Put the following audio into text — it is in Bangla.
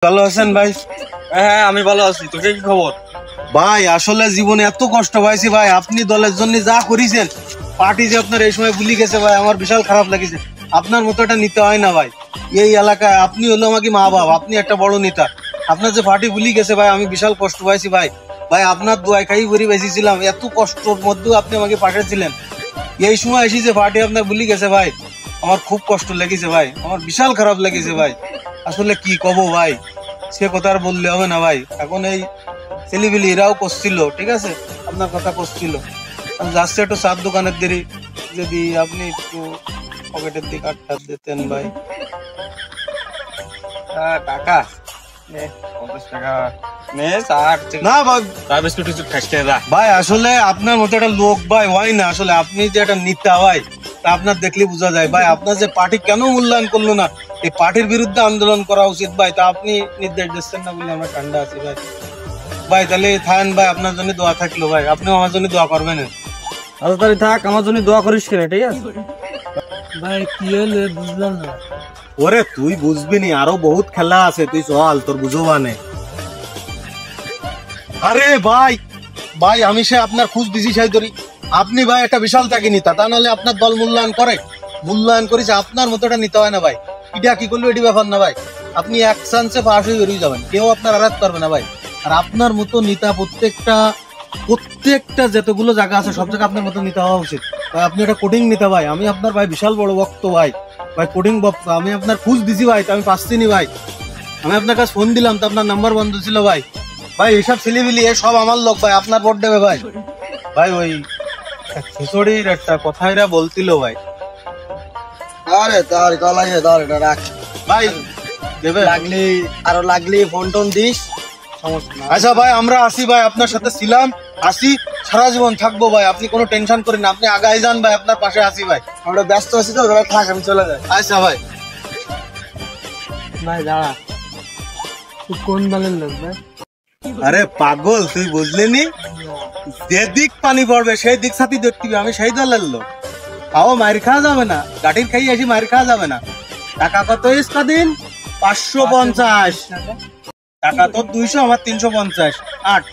ভালো আছেন ভাই? হ্যাঁ আমি ভালো আছি। তোকে কি খবর? ভাই আসলে জীবনে এত কষ্ট পাইছি ভাই, আপনি দলের জন্য যা করেছেন, পার্টি যে আপনার এই সময় ভুলি গেছে ভাই, আমার বিশাল খারাপ লাগছে। আপনার মতো এটা নিতে হয় না ভাই। এই এলাকায় আপনি হলো আমাকে মা বাপ, আপনি একটা বড় নেতা, আপনার যে পার্টি ভুলি গেছে ভাই, আমি বিশাল কষ্ট পাইছি ভাই। ভাই আপনার দোয়াই খাই ভরি বেঁচেছিলাম, এত কষ্টর মধ্যেও আপনি আমাকে পাঠিয়েছিলেন। এই সময় এসে যে পার্টি আপনার ভুলি গেছে ভাই, আমার খুব কষ্ট লেগেছে ভাই, আমার বিশাল খারাপ লেগেছে ভাই। আসলে কি কব ভাই, সে কথা আর বললে হবে না ভাই। এখন এই ছেলেবিলি এরাও করছিল, ঠিক আছে, আপনার কথা করছিল। যাচ্ছে একটু চার দোকানের দিকে, যদি আপনি একটু পকেটের দিকে আটটা দিতেন ভাই। টাকা নে, 50 টাকা নে। না ভাই, চা বিস্কুট টিস্কুট খাইস নে, যা। ভাই আসলে আপনার মতো একটা লোক ভাই হয় না। আসলে আপনি যে একটা নেতা ভাই, তা আপনার দেখলে বোঝা যায় ভাই। আপনার যে পার্টি কেন মূল্যায়ন করলো না, এই পার্টির বিরুদ্ধে আন্দোলন করা উচিত ভাই। তা আপনি নির্দেশ দিচ্ছেন না বলে আমরা ঠান্ডা আছি ভাই। ভাই তাহলে থাকেন ভাই, আপনার জন্য দোয়া থাকলো ভাই, আপনিও আমার জন্য দোয়া করবেন। আচ্ছা তাহলে থাক, আমার জন্য দোয়া করিস কেন, ঠিক আছে? ভাই কি হলে বুঝলাম না। ওরে তুই বুঝবি নি, আরো বহুত খেলা আছে, তুই চল, তোর বুঝবা নে। আরে ভাই, ভাই আমি সে আপনার খুঁজ দিছি সেই ধরি। আপনি ভাই একটা বিশাল ত্যাগী নেতা, তা নাহলে আপনার দল মূল্যায়ন করে, মূল্যায়ন করেছে। আপনার মতো এটা নিতে হয় না ভাই। এটা কি করলো এটি ব্যাপার না ভাই। আপনি এক চান্সে পাশ হয়ে বেরিয়ে যাবেন, কেউ আপনার আঘাত করবে না ভাই। আর আপনার মতো নেতা প্রত্যেকটা যতগুলো জায়গা আছে সব জায়গায় আপনার মতো নিতে হওয়া উচিত ভাই। আপনি একটা কোডিং নিতে ভাই, আমি আপনার ভাই বিশাল বড় ভক্ত ভাই। ভাই কোডিং ভক্ত, আমি আপনার খুঁজ দিছি ভাই, তো আমি পাচ্ছি নি ভাই। আমি আপনার কাছে ফোন দিলাম তো আপনার নাম্বার বন্ধ ছিল ভাই। ভাই এইসব ছেলেমিলি সব আমার লোক ভাই, আপনার ভোট দেবে ভাই। ভাই ওই খিচুড়ির একটা কথা এরা বলছিল ভাই। আরে তার গলায় ধর, এটা রাখ। ভাই দেবে লাগলি ফোন টোন দিস, সমস্যা না। আচ্ছা ভাই, আমরা আসি ভাই, আপনার সাথে ছিলাম, আসি, সারা জীবন থাকবো ভাই। আপনি কোনো টেনশন করেন না, আপনি আগাই যান ভাই, আপনার পাশে আসি ভাই। আমরা ব্যস্ত আছি তো, ওরা থাক, আমি চলে যাই। আচ্ছা ভাই। ভাই দাঁড়া, তুই কোন দলের লোক ভাই? আরে পাগল, তুই বুঝলি নি? যে দিক পানি পড়বে সেই দিক সাথে দেখতে হবে, আমি সেই দলের লোক। তাও মার খাওয়া যাবে না, গাঠির খাই আসি, মার খাওয়া যাবে না। টাকা কত ইস্কা দিন? 550 টাকা। তোর 200, আমার 350। 8